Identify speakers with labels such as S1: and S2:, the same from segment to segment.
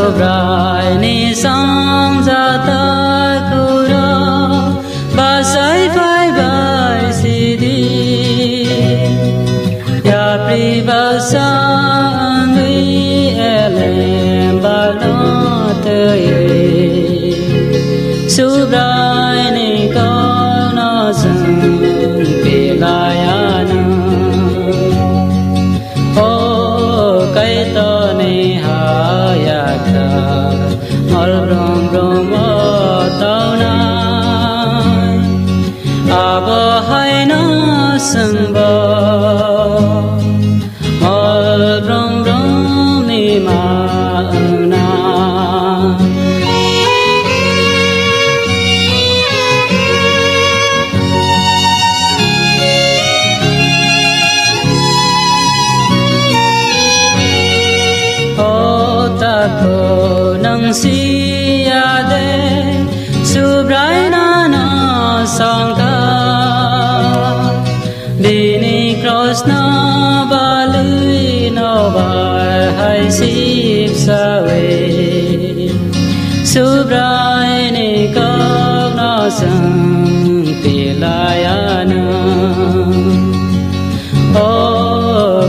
S1: sobrai ni sang ra ta kura basai phai bai si di ya pri basa ngui elem ba lo te sobrai ni ko na sang pe la ya na o kai to ni ha ya ka al rom rom tao na abo hai na sang ba al rom rom ni ma na ko nang siya de subrai na na sang ka dini cross na balui no bar hai sip sa we subrai ni ko na sang pilaya na o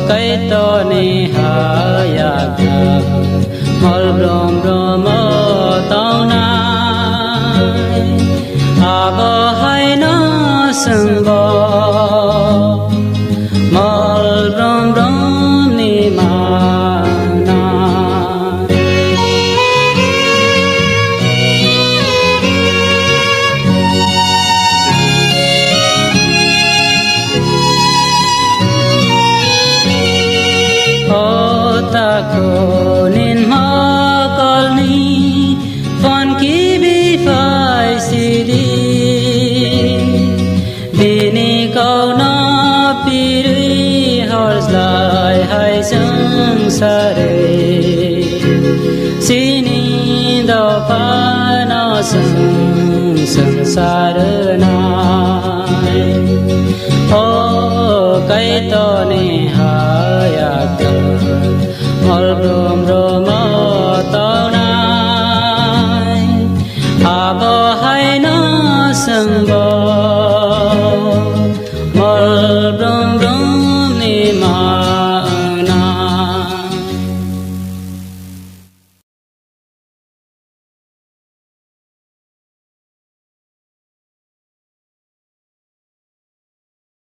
S1: kai to ni ha ya ka mal brom brom tao nai abo hai na sang bo mal brom brom ni ma na o ta ko nin ma kal ni fon ki bi phai si di dini kau na pi ri har lai hai sang sa re sini do pa na sang sang sa re na o